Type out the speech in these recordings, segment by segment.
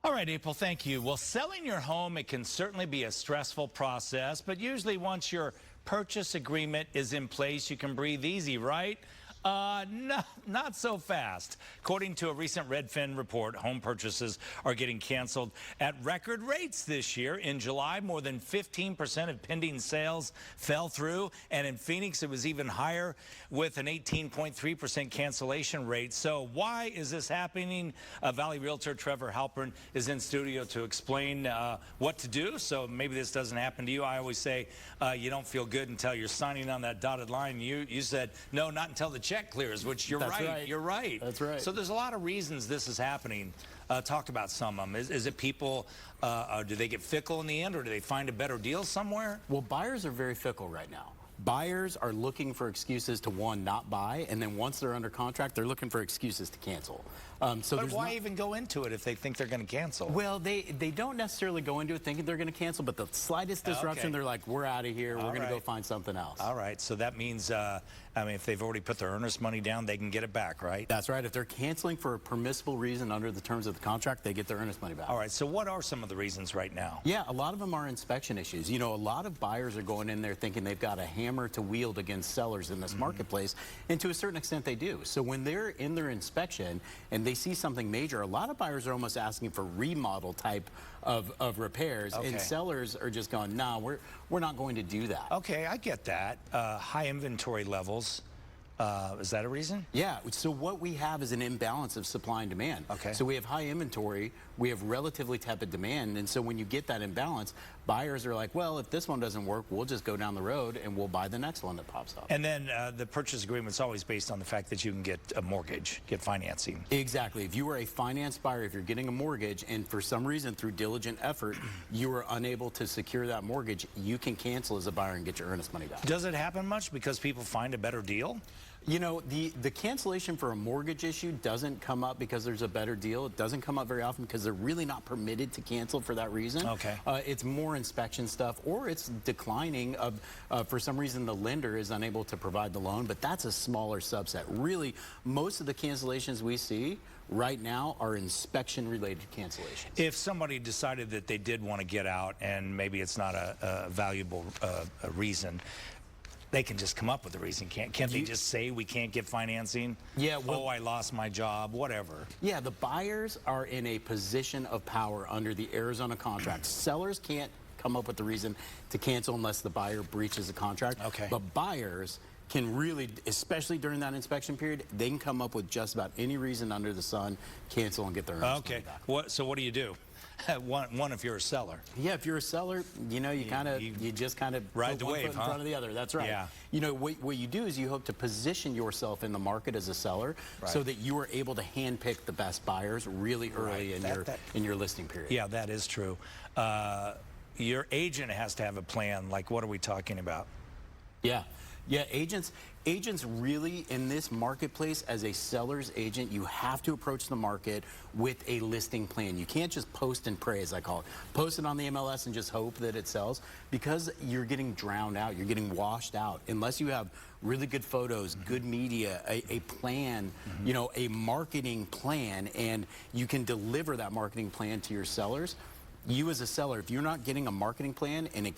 All right, April, thank you. Well, selling your home, it can certainly be a stressful process, but usually once your purchase agreement is in place, you can breathe easy, right? No, not so fast. According to a recent Redfin report, home purchases are getting canceled at record rates this year. In July, more than 15% of pending sales fell through, and in Phoenix, it was even higher with an 18.3% cancellation rate. So why is this happening? Valley Realtor Trevor Halpern is in studio to explain what to do, so maybe this doesn't happen to you. I always say you don't feel good until you're signing on that dotted line. You said, no, not until the check clears, which you're right. You're right. That's right. So there's a lot of reasons this is happening. Talk about some of them. Is it people, do they get fickle in the end, or do they find a better deal somewhere? Well, buyers are very fickle right now. Buyers are looking for excuses to, one, not buy, and then once they're under contract, they're looking for excuses to cancel. But why even go into it if they think they're going to cancel? Well, they don't necessarily go into it thinking they're going to cancel, but the slightest disruption, they're like, we're out of here. We're going to go find something else. All right. So that means, I mean, if they've already put their earnest money down, they can get it back, right? That's right. If they're canceling for a permissible reason under the terms of the contract, they get their earnest money back. All right. So what are some of the reasons right now? Yeah, a lot of them are inspection issues. You know, a lot of buyers are going in there thinking they've got a hammer to wield against sellers in this marketplace, and to a certain extent they do. So when they're in their inspection and they see something major, a lot of buyers are almost asking for remodel type of repairs, and sellers are just going, nah, we're not going to do that. Okay, I get that. High inventory levels. Is that a reason? Yeah, so what we have is an imbalance of supply and demand. Okay. So we have high inventory, we have relatively tepid demand, and so when you get that imbalance, buyers are like, well, if this one doesn't work, we'll just go down the road and we'll buy the next one that pops up. And then the purchase agreement's always based on the fact that you can get a mortgage, get financing. Exactly. If you are a financed buyer, if you're getting a mortgage, and for some reason, through diligent effort, you are unable to secure that mortgage, you can cancel as a buyer and get your earnest money back. Does it happen much because people find a better deal? You know, the cancellation for a mortgage issue doesn't come up because there's a better deal. It doesn't come up very often because they're really not permitted to cancel for that reason. Okay. It's more inspection stuff, or it's declining of, for some reason, the lender is unable to provide the loan, but that's a smaller subset. Really, most of the cancellations we see right now are inspection-related cancellations. If somebody decided that they did want to get out and maybe it's not a valuable reason, they can just come up with a reason. Can't they just say we can't get financing? Yeah. Well, oh, I lost my job, whatever. Yeah, the buyers are in a position of power under the Arizona contract. Sellers can't come up with the reason to cancel unless the buyer breaches the contract. Okay. But buyers can really, especially during that inspection period, they can come up with just about any reason under the sun, cancel and get their earnest money back. So what do you do? One if you're a seller. Yeah, if you're a seller, you know, you just kind of ride the wave, in front of the other. That's right. Yeah. You know, what you do is you hope to position yourself in the market as a seller, so that you are able to handpick the best buyers really early in your listing period. Yeah, that is true. Your agent has to have a plan. Like, what are we talking about? Yeah. Yeah, agents really, in this marketplace, as a seller's agent, you have to approach the market with a listing plan. You can't just post and pray, as I call it. Post it on the MLS and just hope that it sells, because you're getting drowned out. You're getting washed out. Unless you have really good photos, good media, a plan, you know, a marketing plan, and you can deliver that marketing plan to your sellers. You as a seller, if you're not getting a marketing plan and a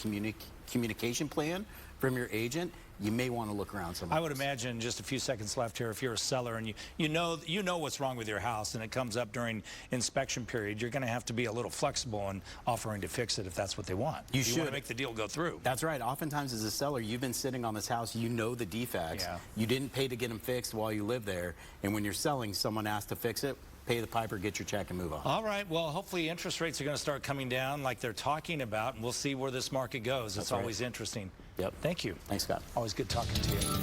communication plan from your agent, you may want to look around somewhere. I would imagine, just a few seconds left here, if you're a seller and you know what's wrong with your house and it comes up during inspection period, you're going to have to be a little flexible in offering to fix it if that's what they want. You want to make the deal go through. That's right. Oftentimes as a seller, you've been sitting on this house, you know the defects. Yeah. You didn't pay to get them fixed while you live there, and when you're selling, someone asked to fix it. Pay the piper, get your check, and move on. All right. Well, hopefully interest rates are going to start coming down like they're talking about, and we'll see where this market goes. It's always interesting. Yep. Thank you. Thanks, Scott. Always good talking to you.